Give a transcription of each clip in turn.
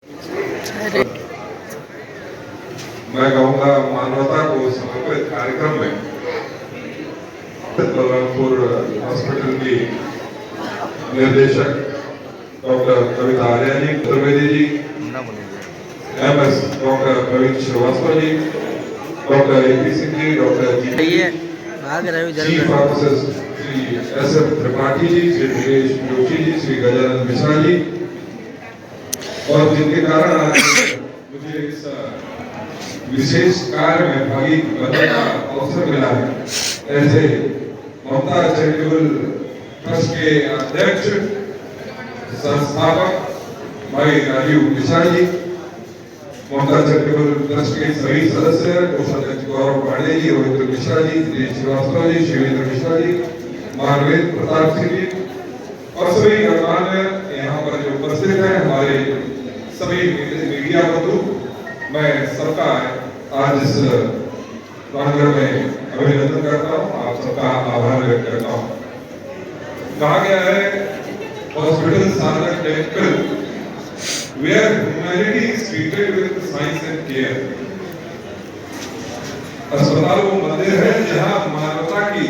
मैं कहूँगा मानवता को समर्पित कार्यक्रम में बलरामपुर हॉस्पिटल की निर्देशक doctor Kavita Arya ji, Trivedi ji, MS doctor Praveen Srivastava ji, doctor AP Singh ji, doctor chief pharmacist Shri SF Tripathi ji, Shri Dinesh Joshi ji, Shri Gajanan Mishra ji, और जिनके कारण आज मुझे इस विशेष कार्य में भागी बनने का अवसर मिला है, ऐसे ममता चैरिटेबल ट्रस्ट के अध्यक्ष संस्थापक भाई राजीव मिश्रा जी, ममता चैरिटेबल ट्रस्ट के सभी सदस्य कोषाध्यक्ष गौरव पांडे जी, रविंद्र मिश्रा जी, दिनेश श्रीवास्तव जी, शिवेंद्र मिश्रा जी, मानवेंद्र प्रताप सिंह जी और सभी गणमान्य यहाँ पर जो उपस्थित हैं, हमारे सभी मीडिया बंधु, मैं सबका आज इस प्रांगण में अभिनंदन करता हूँ, आप सबका आभार व्यक्त करता हूँ। कहा गया है hospital are the temple where humanity is treated with science and care. अस्पताल वो मंदिर है जहाँ मानवता की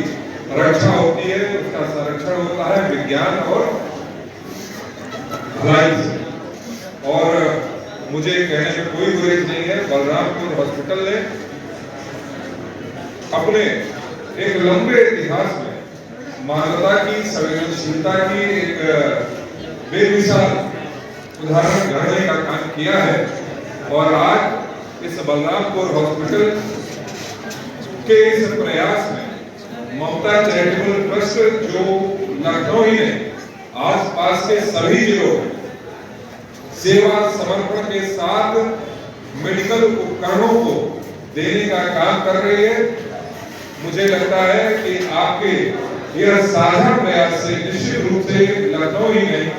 रक्षा होती है, उसका संरक्षण होता है विज्ञान और भलाई से। और मुझे कहने में कोई गुरेज नहीं है, बलरामपुर हॉस्पिटल ने अपने एक लंबे इतिहास में मानवता की संवेदनशीलता की एक बेमिसाल उदाहरण गढ़ने का काम किया है। और आज इस बलरामपुर हॉस्पिटल के इस प्रयास में ममता चैरिटेबल ट्रस्ट जो लखनऊ ही नहीं आसपास के सभी जिलों में सेवा समर्पण के साथ मेडिकल उपकरणों को देने का काम कर रही है, मुझे लगता है कि आपके यह साझा प्रयास से निश्चित रूप से लखनऊ ही नहीं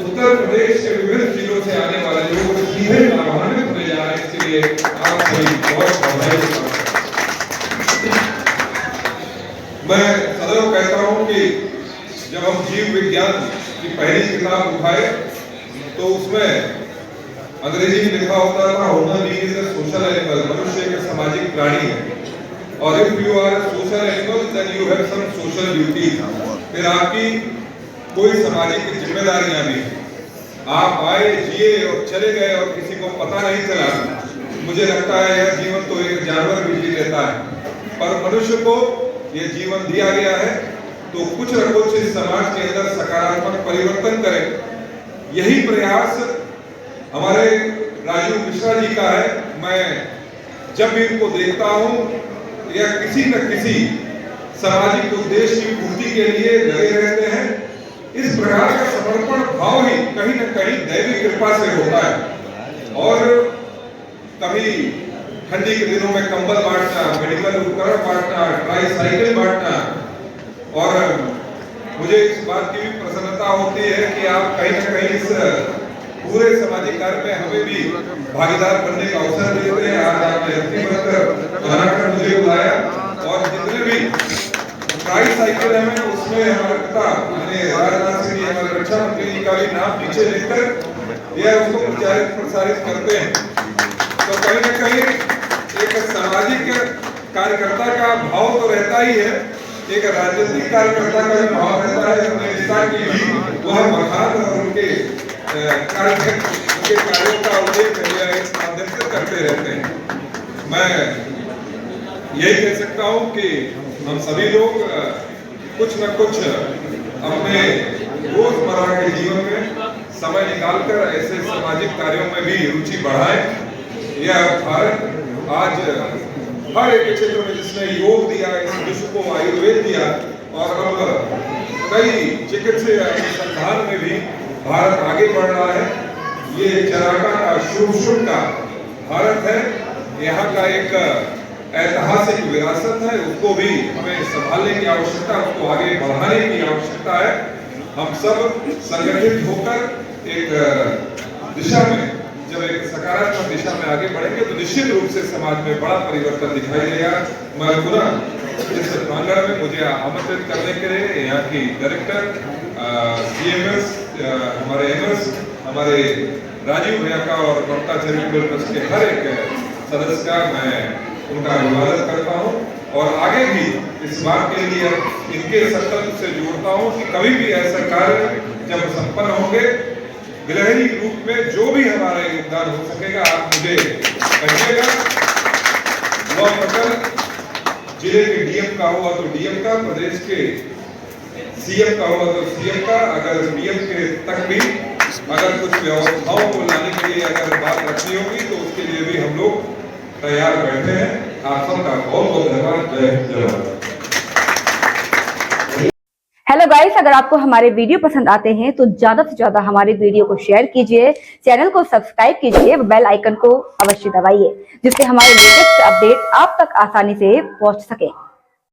उत्तर प्रदेश के विभिन्न जिलों से आने वाले लोग सीधे लाभान्वित होने जा रहे हैं। इसलिए आप सभी बहुत बधाई। मैं सदैव कहता हूं कि जब हम जीव विज्ञान की पहली किताब उठाए तो उसमें अंग्रेजी में लिखा होता था human being is a social animal, मनुष्य एक सामाजिक प्राणी है, और if you are social animal then you have some social duty. फिर आपकी कोई सामाजिक जिम्मेदारियां भी हैं। आप आए, जिए और चले गए और किसी को पता नहीं चला। मुझे लगता है यह जीवन तो एक जानवर भी जी लेता है, पर मनुष्य को यह जीवन दिया गया है तो कुछ न कुछ इस समाज के अंदर सकारात्मक परिवर्तन करें। यही प्रयास हमारे राजीव मिश्रा जी का है। मैं जब भी इनको देखता हूँ या किसी न किसी सामाजिक उद्देश्य की पूर्ति के लिए लगे रहते हैं। इस प्रकार का समर्पण भाव ही कहीं न कहीं दैवी कृपा से होता है। और कभी ठंडी के दिनों में कंबल बांटना, मेडिकल उपकरण बांटना, ट्राईसाइकिल बांटना, और मुझे इस बात की भी प्रसन्नता होती है कि आप कहीं न कहीं इस पूरे सामाजिक कार्य में हमें भी भागीदार बनने का अवसर देते हैं। आज आपने बनाकर मुझे बुलाया, और जितने भी ट्राईसाइकिल है उसमें हमारे पिता राजनाथ सिंह जी, हमारे रक्षा मंत्री जी का भी नाम पीछे लिखकर यह उसको प्रचारित प्रसारित करते हैं। तो कहीं न कहीं एक सामाजिक कार्यकर्ता का भाव तो रहता ही है, एक राजनीतिक कार्यकर्ता का भी भाव रहता है। अपने नेता की भी वह बखान और उनके कार्यों का उल्लेख इस माध्यम से करते रहते हैं। मैं यही कह सकता हूँ कि हम सभी लोग कुछ न कुछ अपने रोजमर्रा के जीवन में समय निकालकर ऐसे सामाजिक कार्यों में भी रुचि बढ़ाएं। यह भारत आज हर एक क्षेत्र में जिसने योग दिया, इस विश्व को आयुर्वेद दिया, और अब कई चिकित्सीय अनुसंधान में भी भारत आगे बढ़ रहा है। ये चराका का शुभ का भारत है, यहाँ का एक ऐतिहासिक विरासत है, उसको भी हमें संभालने की आवश्यकता, उसको आगे बढ़ाने की आवश्यकता है। हम सब संगठित होकर एक दिशा में, जब एक सकारात्मक दिशा में आगे बढ़ेंगे तो निश्चित रूप से समाज में बड़ा परिवर्तन दिखाई देगा। मैं पुनः इस प्रांगण में मुझे आमंत्रित करने के लिए यहाँ की डायरेक्टर CMS, हमारे MS, हमारे राजीव भैया का और ममता चैरिटेबल ट्रस्ट के हर एक सदस्य का मैं उनका अभिवादन करता हूँ और आगे भी इस बात के लिए इनके संकल्प से जोड़ता हूँ कि कभी भी ऐसा कार्य जब संपन्न होंगे गिलहरी ग्रुप में जो भी हमारा योगदान हो सकेगा आप मुझे कहिएगा। वह पटल जिले के डीएम का हुआ तो डीएम का, प्रदेश के सीएम का हुआ तो सीएम का, अगर डीएम के तक भी अगर कुछ व्यवस्थाओं को लाने के लिए अगर बात रखनी होगी तो उसके लिए भी हम लोग तैयार बैठे हैं। आप सबका बहुत बहुत धन्यवाद। जय हिंद, जय भारत। हेलो गाइस, अगर आपको हमारे वीडियो पसंद आते हैं तो ज्यादा से ज्यादा हमारे वीडियो को शेयर कीजिए, चैनल को सब्सक्राइब कीजिए, बेल आइकन को अवश्य दबाइए जिससे हमारे लेटेस्ट अपडेट आप तक आसानी से पहुंच सके।